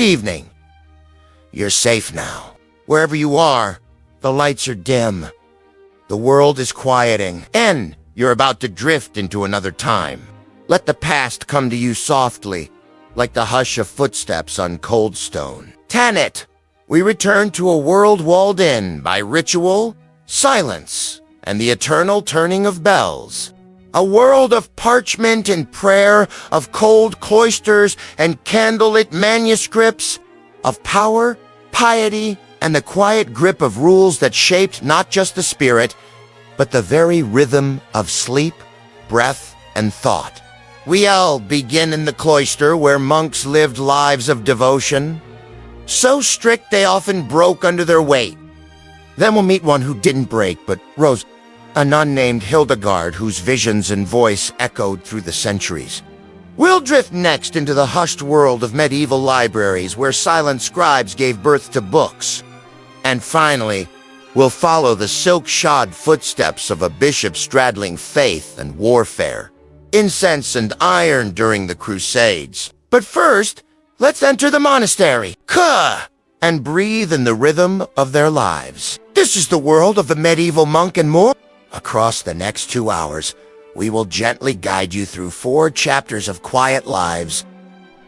Good evening. You're safe now. Wherever you are, the lights are dim. The world is quieting, and you're about to drift into another time. Let the past come to you softly, like the hush of footsteps on cold stone. Tanit, we return to a world walled in by ritual, silence, and the eternal turning of bells. A world of parchment and prayer, of cold cloisters and candlelit manuscripts, of power, piety, and the quiet grip of rules that shaped not just the spirit, but the very rhythm of sleep, breath, and thought. We all begin in the cloister where monks lived lives of devotion, so strict they often broke under their weight. Then we'll meet one who didn't break but rose, a nun named Hildegard whose visions and voice echoed through the centuries. We'll drift next into the hushed world of medieval libraries where silent scribes gave birth to books. And finally, we'll follow the silk-shod footsteps of a bishop straddling faith and warfare, incense and iron during the Crusades. But first, let's enter the monastery, and breathe in the rhythm of their lives. This is the world of the medieval monk and more. Across the next 2 hours, we will gently guide you through 4 chapters of quiet lives,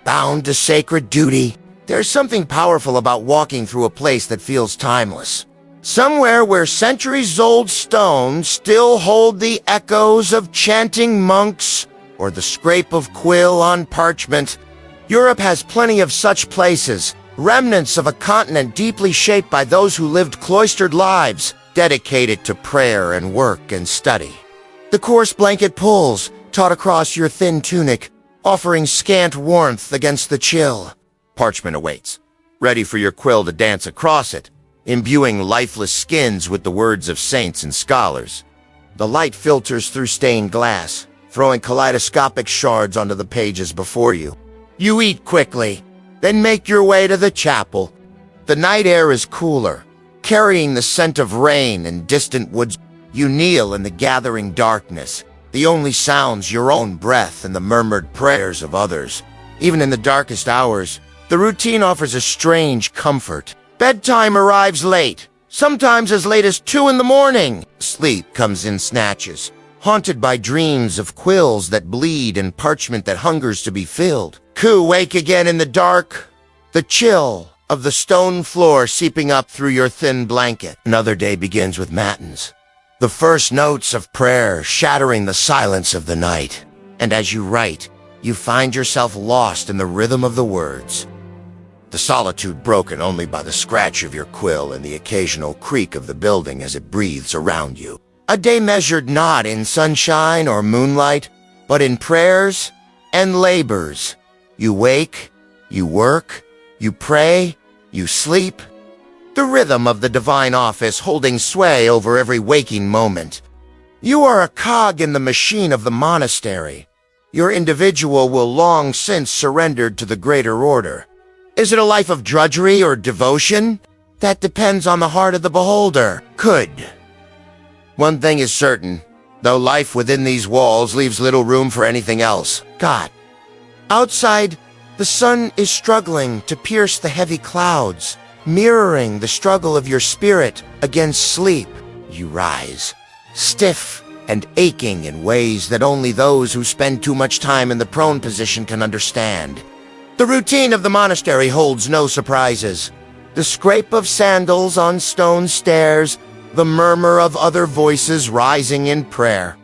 bound to sacred duty. There's something powerful about walking through a place that feels timeless. Somewhere where centuries-old stones still hold the echoes of chanting monks or the scrape of quill on parchment. Europe has plenty of such places, remnants of a continent deeply shaped by those who lived cloistered lives, dedicated to prayer and work and study. The coarse blanket pulls, taut across your thin tunic, offering scant warmth against the chill. Parchment awaits, ready for your quill to dance across it, imbuing lifeless skins with the words of saints and scholars. The light filters through stained glass, throwing kaleidoscopic shards onto the pages before you. You eat quickly, then make your way to the chapel. The night air is cooler, carrying the scent of rain and distant woods. You kneel in the gathering darkness, the only sounds your own breath and the murmured prayers of others. Even in the darkest hours, the routine offers a strange comfort. Bedtime arrives late, sometimes as late as 2 in the morning. Sleep comes in snatches, haunted by dreams of quills that bleed and parchment that hungers to be filled. Wake again in the dark, the chill of the stone floor seeping up through your thin blanket. Another day begins with matins, the first notes of prayer shattering the silence of the night. And as you write, you find yourself lost in the rhythm of the words. The solitude broken only by the scratch of your quill and the occasional creak of the building as it breathes around you. A day measured not in sunshine or moonlight, but in prayers and labors. You wake, you work, you pray, you sleep. The rhythm of the divine office holding sway over every waking moment. You are a cog in the machine of the monastery. Your individual will long since surrendered to the greater order. Is it a life of drudgery or devotion? That depends on the heart of the beholder. One thing is certain, though life within these walls leaves little room for anything else. God. Outside, the sun is struggling to pierce the heavy clouds, mirroring the struggle of your spirit against sleep. You rise, stiff and aching in ways that only those who spend too much time in the prone position can understand. The routine of the monastery holds no surprises. The scrape of sandals on stone stairs, the murmur of other voices rising in prayer.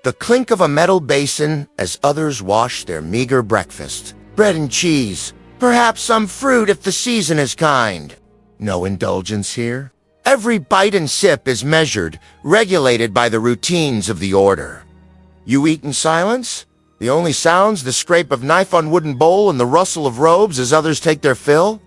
The clink of a metal basin as others wash their meager breakfast. Bread and cheese, perhaps some fruit if the season is kind. No indulgence here. Every bite and sip is measured, regulated by the routines of the order. You eat in silence? The only sounds, the scrape of knife on wooden bowl and the rustle of robes as others take their fill?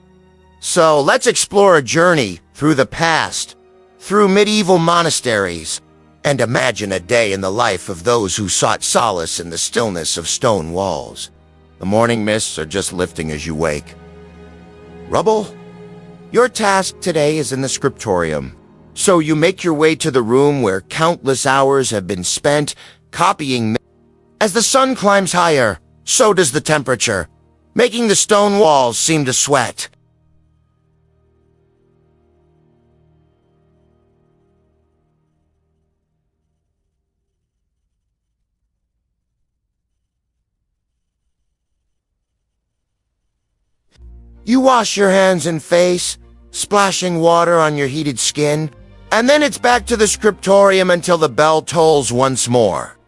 So let's explore a journey through the past, through medieval monasteries, and imagine a day in the life of those who sought solace in the stillness of stone walls. The morning mists are just lifting as you wake. Rubble, your task today is in the scriptorium. So you make your way to the room where countless hours have been spent copying. As the sun climbs higher, so does the temperature. making the stone walls seem to sweat. You wash your hands and face, splashing water on your heated skin, and then it's back to the scriptorium until the bell tolls once more.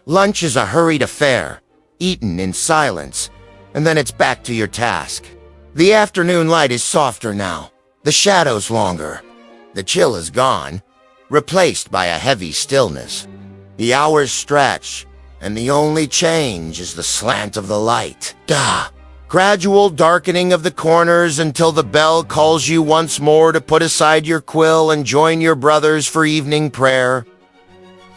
Lunch is a hurried affair, eaten in silence, and then it's back to your task. The afternoon light is softer now, the shadows longer. The chill is gone, replaced by a heavy stillness. The hours stretch, and the only change is the slant of the light. Gradual darkening of the corners until the bell calls you once more to put aside your quill and join your brothers for evening prayer.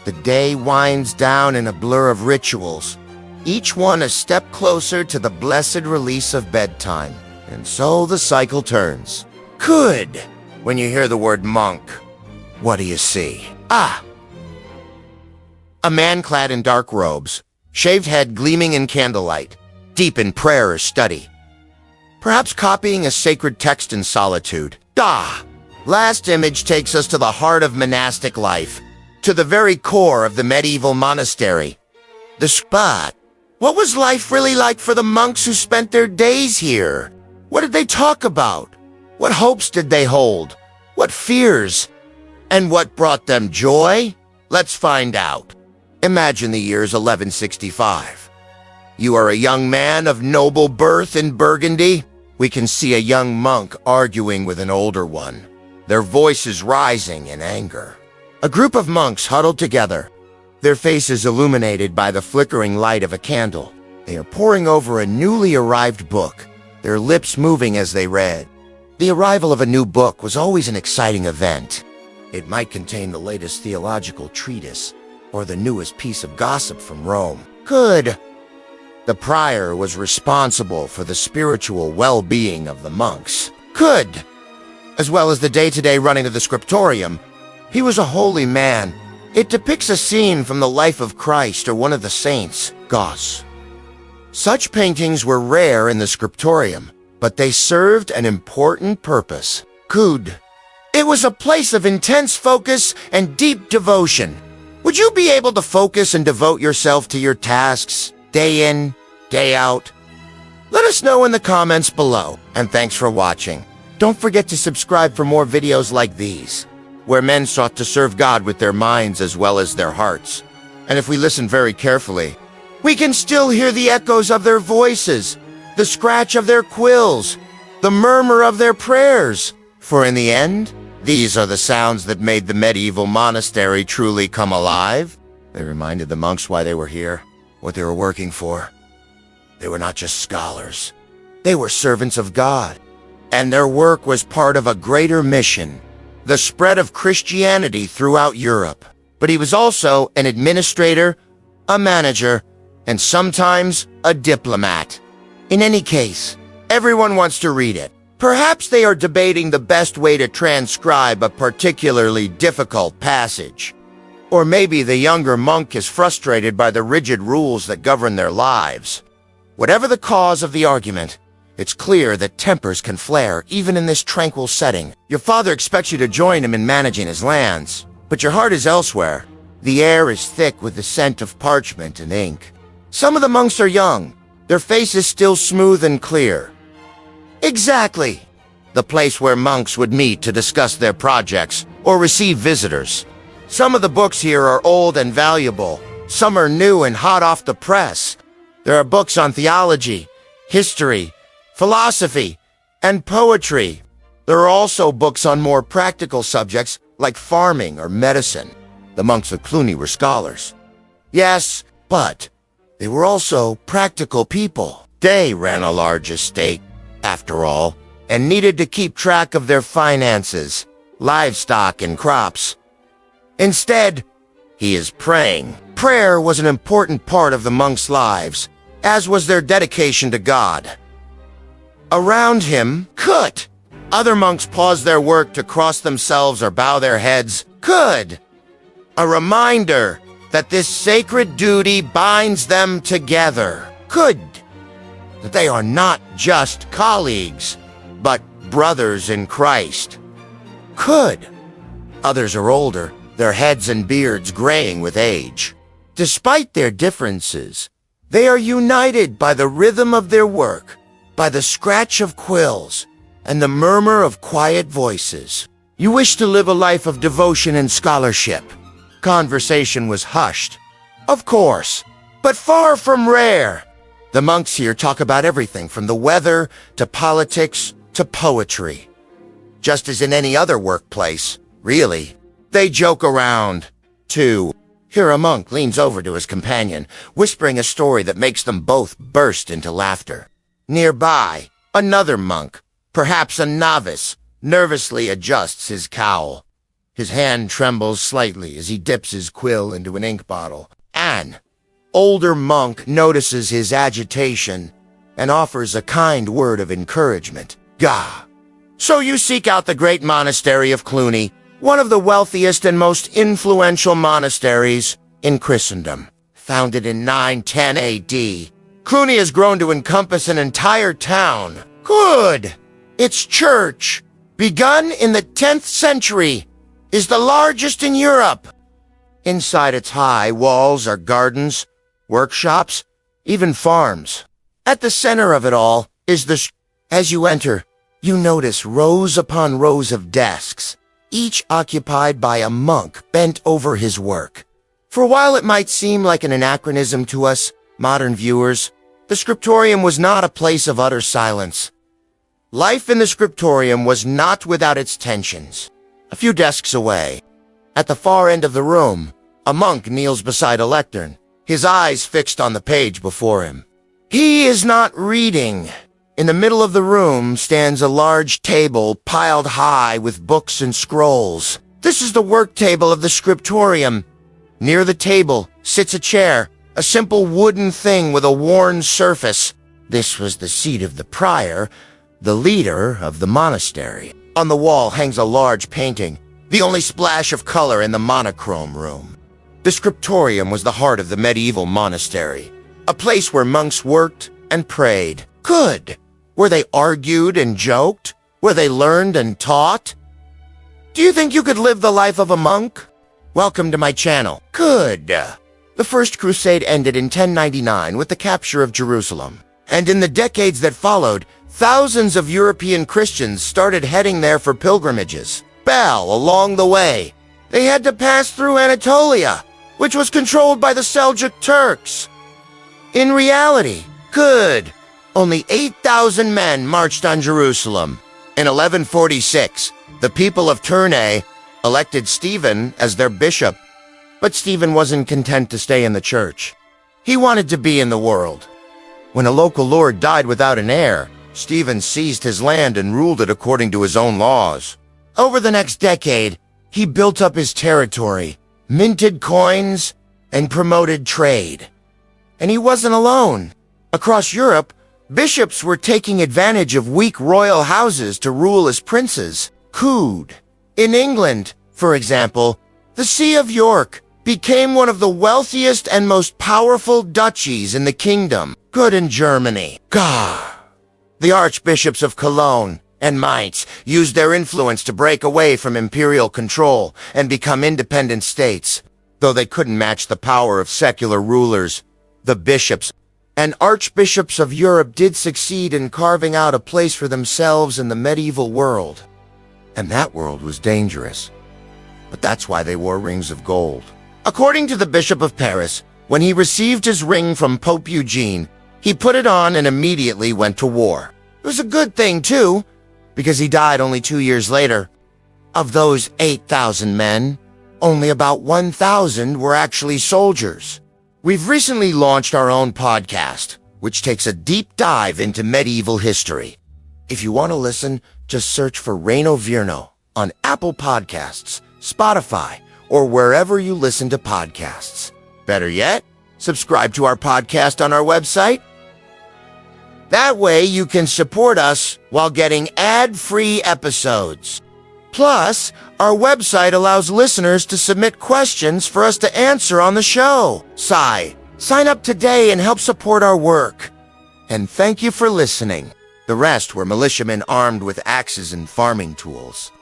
The day winds down in a blur of rituals, each one a step closer to the blessed release of bedtime. And so the cycle turns. Good! When you hear the word monk, what do you see? A man clad in dark robes, shaved head gleaming in candlelight, deep in prayer or study. Perhaps copying a sacred text in solitude. Last image takes us to the heart of monastic life, to the very core of the medieval monastery. The spot. What was life really like for the monks who spent their days here? What did they talk about? What hopes did they hold? What fears? And what brought them joy? Let's find out. Imagine the year's 1165. You are a young man of noble birth in Burgundy. We can see a young monk arguing with an older one, their voices rising in anger. A group of monks huddled together, their faces illuminated by the flickering light of a candle. They are poring over a newly arrived book, their lips moving as they read. The arrival of a new book was always an exciting event. It might contain the latest theological treatise or the newest piece of gossip from Rome. Good. The prior was responsible for the spiritual well-being of the monks. Good. As well as the day-to-day running of the scriptorium. He was a holy man. It depicts a scene from the life of Christ or one of the saints, Goss. Such paintings were rare in the scriptorium, but they served an important purpose. Good. It was a place of intense focus and deep devotion. Would you be able to focus and devote yourself to your tasks, day in, day out? Let us know in the comments below, and thanks for watching. Don't forget to subscribe for more videos like these, where men sought to serve God with their minds as well as their hearts. And if we listen very carefully, we can still hear the echoes of their voices, the scratch of their quills, the murmur of their prayers. For in the end, these are the sounds that made the medieval monastery truly come alive. They reminded the monks why they were here, what they were working for. They were not just scholars. They were servants of God. And their work was part of a greater mission, the spread of Christianity throughout Europe. But he was also an administrator, a manager, and sometimes a diplomat. In any case, everyone wants to read it. Perhaps they are debating the best way to transcribe a particularly difficult passage. Or maybe the younger monk is frustrated by the rigid rules that govern their lives. Whatever the cause of the argument, it's clear that tempers can flare even in this tranquil setting. Your father expects you to join him in managing his lands, but your heart is elsewhere. The air is thick with the scent of parchment and ink. Some of the monks are young, their faces still smooth and clear. Exactly! The place where monks would meet to discuss their projects or receive visitors. Some of the books here are old and valuable. Some are new and hot off the press. There are books on theology, history, philosophy, and poetry. There are also books on more practical subjects like farming or medicine. The monks of Cluny were scholars. Yes, but they were also practical people. They ran a large estate, after all, and needed to keep track of their finances, livestock, and crops. Instead, he is praying. Prayer was an important part of the monks' lives, as was their dedication to God. Around him, other monks paused their work to cross themselves or bow their heads. A reminder that this sacred duty binds them together. that they are not just colleagues, but brothers in Christ. Could. Others are older, their heads and beards graying with age. Despite their differences, they are united by the rhythm of their work, by the scratch of quills, and the murmur of quiet voices. You wish to live a life of devotion and scholarship. Conversation was hushed. Of course, but far from rare. The monks here talk about everything from the weather to politics to poetry. Just as in any other workplace, really. They joke around, too. Here a monk leans over to his companion, whispering a story that makes them both burst into laughter. Nearby, another monk, perhaps a novice, nervously adjusts his cowl. His hand trembles slightly as he dips his quill into an ink bottle. An older monk notices his agitation and offers a kind word of encouragement. Gah! So you seek out the great monastery of Cluny, one of the wealthiest and most influential monasteries in Christendom. Founded in 910 AD, Cluny has grown to encompass an entire town. Good! Its church, begun in the 10th century, is the largest in Europe. Inside its high walls are gardens, workshops, even farms. At the center of it all is as you enter, you notice rows upon rows of desks, each occupied by a monk bent over his work. For while it might seem like an anachronism to us, modern viewers, the scriptorium was not a place of utter silence. Life in the scriptorium was not without its tensions. A few desks away, at the far end of the room, a monk kneels beside a lectern, his eyes fixed on the page before him. He is not reading. In the middle of the room stands a large table piled high with books and scrolls. This is the work table of the scriptorium. Near the table sits a chair, a simple wooden thing with a worn surface. This was the seat of the prior, the leader of the monastery. On the wall hangs a large painting, the only splash of color in the monochrome room. The scriptorium was the heart of the medieval monastery, a place where monks worked and prayed. Good! Where they argued and joked? Where they learned and taught? Do you think you could live the life of a monk? Welcome to my channel. Good. The First Crusade ended in 1099 with the capture of Jerusalem. And in the decades that followed, thousands of European Christians started heading there for pilgrimages. Along the way, they had to pass through Anatolia, which was controlled by the Seljuk Turks. In reality, only 8,000 men marched on Jerusalem. In 1146, the people of Tournai elected Stephen as their bishop. But Stephen wasn't content to stay in the church. He wanted to be in the world. When a local lord died without an heir, Stephen seized his land and ruled it according to his own laws. Over the next decade, he built up his territory, minted coins, and promoted trade. And he wasn't alone. Across Europe, bishops were taking advantage of weak royal houses to rule as princes. In England, for example, the See of York became one of the wealthiest and most powerful duchies in the kingdom. In Germany. The archbishops of Cologne and Mainz used their influence to break away from imperial control and become independent states. Though they couldn't match the power of secular rulers, the bishops and archbishops of Europe did succeed in carving out a place for themselves in the medieval world. And that world was dangerous. But that's why they wore rings of gold. According to the Bishop of Paris, when he received his ring from Pope Eugene, he put it on and immediately went to war. It was a good thing, too, because he died only 2 years later. Of those 8,000 men, only about 1,000 were actually soldiers. We've recently launched our own podcast, which takes a deep dive into medieval history. If you want to listen, just search for Reino Virno on Apple Podcasts, Spotify, or wherever you listen to podcasts. Better yet, subscribe to our podcast on our website. That way you can support us while getting ad-free episodes. Plus, our website allows listeners to submit questions for us to answer on the show. Sign up today and help support our work. And thank you for listening. The rest were militiamen armed with axes and farming tools.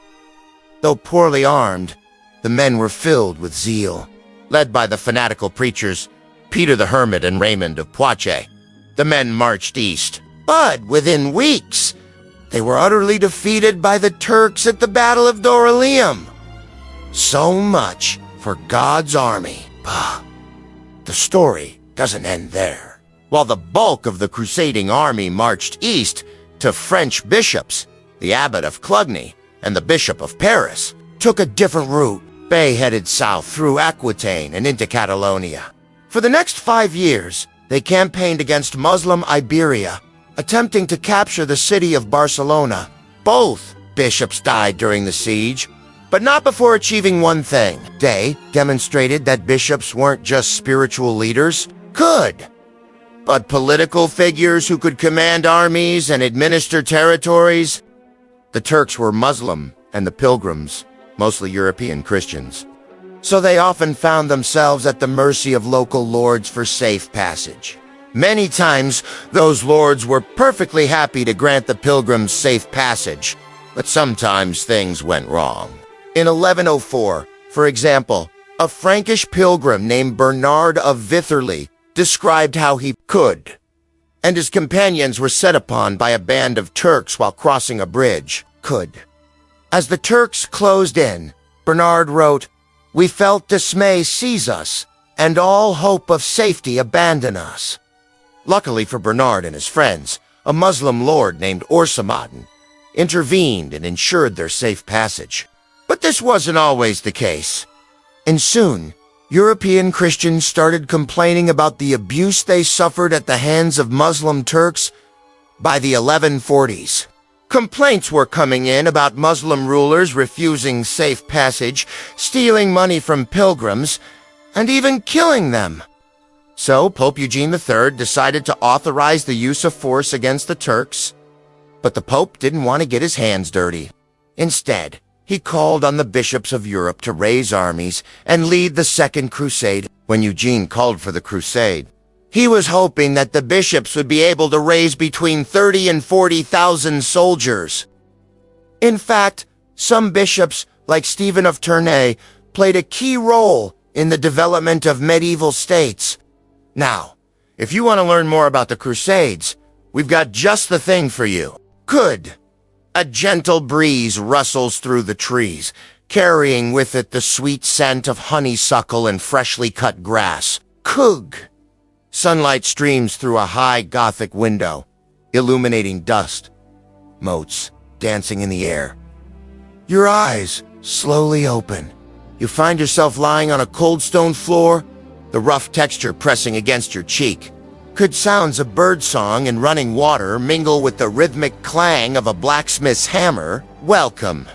Though poorly armed, the men were filled with zeal. Led by the fanatical preachers Peter the Hermit and Raymond of Poitiers, the men marched east. But within weeks, they were utterly defeated by the Turks at the Battle of Dorylaeum. So much for God's army. Bah. The story doesn't end there. While the bulk of the crusading army marched east to French bishops, the abbot of Clugny and the bishop of Paris took a different route. They headed south through Aquitaine and into Catalonia. For the next 5 years, they campaigned against Muslim Iberia, attempting to capture the city of Barcelona. Both bishops died during the siege, but not before achieving one thing. They demonstrated that bishops weren't just spiritual leaders, but political figures who could command armies and administer territories. The Turks were Muslim, and the pilgrims, mostly European Christians. So they often found themselves at the mercy of local lords for safe passage. Many times, those lords were perfectly happy to grant the pilgrims safe passage, but sometimes things went wrong. In 1104, for example, a Frankish pilgrim named Bernard of Witherley described how he could, and his companions were set upon by a band of Turks while crossing a bridge. As the Turks closed in, Bernard wrote, "We felt dismay seize us, and all hope of safety abandon us." Luckily for Bernard and his friends, a Muslim lord named Orsamadin intervened and ensured their safe passage. But this wasn't always the case. And soon, European Christians started complaining about the abuse they suffered at the hands of Muslim Turks. By the 1140s, complaints were coming in about Muslim rulers refusing safe passage, stealing money from pilgrims, and even killing them. So Pope Eugene III decided to authorize the use of force against the Turks. But the Pope didn't want to get his hands dirty. Instead, he called on the bishops of Europe to raise armies and lead the Second Crusade. When Eugene called for the crusade, he was hoping that the bishops would be able to raise between 30 and 40,000 soldiers. In fact, some bishops, like Stephen of Tournai, played a key role in the development of medieval states. Now, if you want to learn more about the Crusades, we've got just the thing for you. A gentle breeze rustles through the trees, carrying with it the sweet scent of honeysuckle and freshly cut grass. Sunlight streams through a high Gothic window, illuminating dust, motes dancing in the air. Your eyes slowly open. You find yourself lying on a cold stone floor, the rough texture pressing against your cheek. Sounds of birdsong and running water mingle with the rhythmic clang of a blacksmith's hammer. "Welcome,"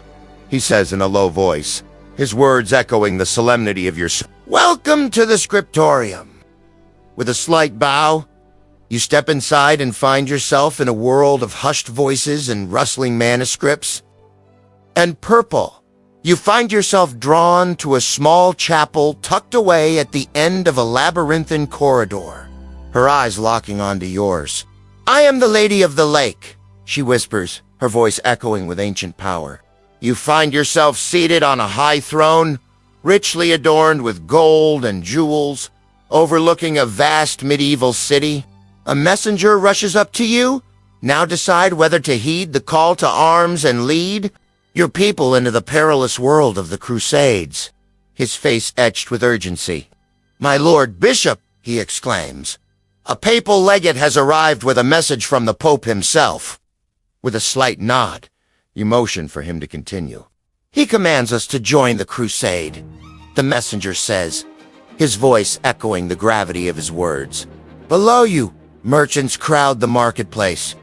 he says in a low voice, his words echoing the solemnity of your "Welcome to the scriptorium." With a slight bow, you step inside and find yourself in a world of hushed voices and rustling manuscripts. And purple, you find yourself drawn to a small chapel tucked away at the end of a labyrinthine corridor, her eyes locking onto yours. "I am the Lady of the Lake," she whispers, her voice echoing with ancient power. You find yourself seated on a high throne, richly adorned with gold and jewels, overlooking a vast medieval city. A messenger rushes up to you. Now decide whether to heed the call to arms and lead your people into the perilous world of the Crusades. His face etched with urgency. "My Lord Bishop," he exclaims, "a papal legate has arrived with a message from the Pope himself." With a slight nod, you motion for him to continue. "He commands us to join the crusade," the messenger says, his voice echoing the gravity of his words. Below you, merchants crowd the marketplace.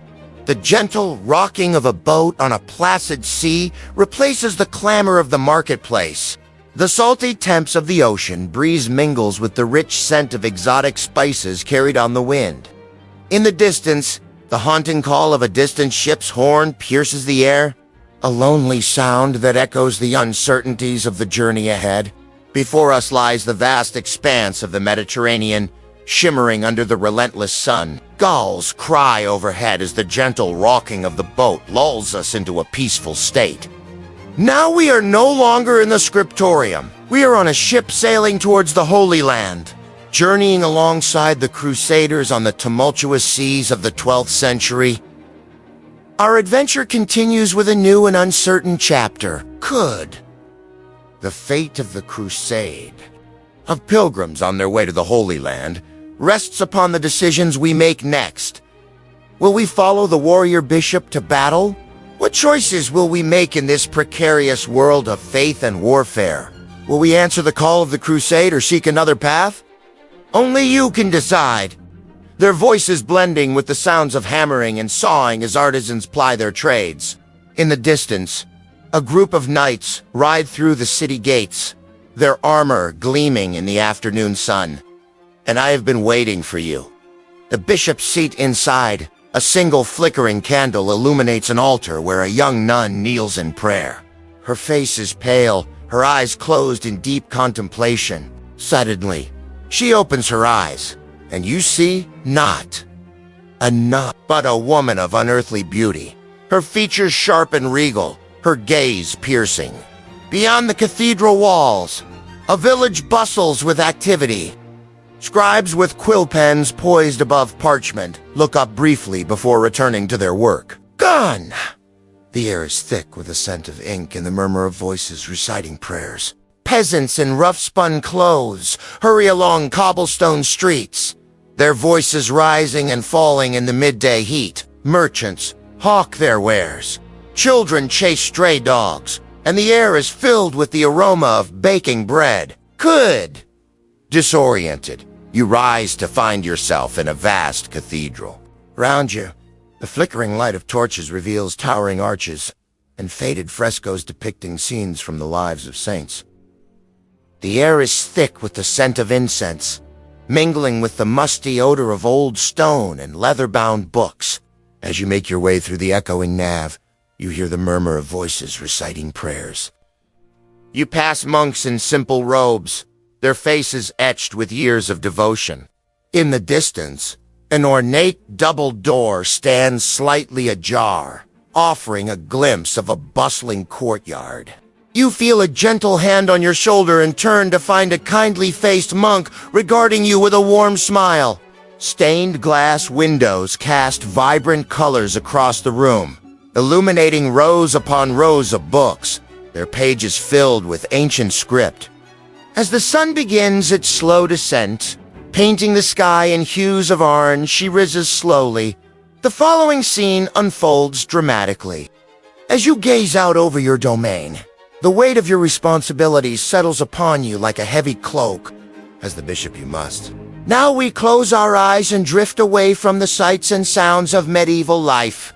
The gentle rocking of a boat on a placid sea replaces the clamor of the marketplace. The salty temps of the ocean breeze mingles with the rich scent of exotic spices carried on the wind. In the distance, the haunting call of a distant ship's horn pierces the air, a lonely sound that echoes the uncertainties of the journey ahead. Before us lies the vast expanse of the Mediterranean, shimmering under the relentless sun. Gulls cry overhead as the gentle rocking of the boat lulls us into a peaceful state. Now we are no longer in the scriptorium. We are on a ship sailing towards the Holy Land, journeying alongside the Crusaders on the tumultuous seas of the 12th century. Our adventure continues with a new and uncertain chapter. The fate of the crusade, of pilgrims on their way to the Holy Land, rests upon the decisions we make next. Will we follow the warrior bishop to battle? What choices will we make in this precarious world of faith and warfare? Will we answer the call of the crusade or seek another path? Only you can decide. Their voices blending with the sounds of hammering and sawing as artisans ply their trades. In the distance, a group of knights ride through the city gates, their armor gleaming in the afternoon sun. And I have been waiting for you. The bishop's seat inside, a single flickering candle illuminates an altar where a young nun kneels in prayer. Her face is pale, her eyes closed in deep contemplation. Suddenly, she opens her eyes, and you see not a nun, but a woman of unearthly beauty. Her features sharp and regal, her gaze piercing. Beyond the cathedral walls, a village bustles with activity. Scribes with quill pens poised above parchment look up briefly before returning to their work. Gone! The air is thick with a scent of ink and the murmur of voices reciting prayers. Peasants in rough-spun clothes hurry along cobblestone streets, their voices rising and falling in the midday heat. Merchants hawk their wares. Children chase stray dogs, and the air is filled with the aroma of baking bread. Disoriented, you rise to find yourself in a vast cathedral. Around you, the flickering light of torches reveals towering arches and faded frescoes depicting scenes from the lives of saints. The air is thick with the scent of incense, mingling with the musty odor of old stone and leather-bound books. As you make your way through the echoing nave, you hear the murmur of voices reciting prayers. You pass monks in simple robes, their faces etched with years of devotion. In the distance, an ornate double door stands slightly ajar, offering a glimpse of a bustling courtyard. You feel a gentle hand on your shoulder and turn to find a kindly-faced monk regarding you with a warm smile. Stained glass windows cast vibrant colors across the room, illuminating rows upon rows of books, their pages filled with ancient script. As the sun begins its slow descent, painting the sky in hues of orange, she rises slowly. The following scene unfolds dramatically. As you gaze out over your domain, the weight of your responsibilities settles upon you like a heavy cloak. As the bishop you must. Now we close our eyes and drift away from the sights and sounds of medieval life.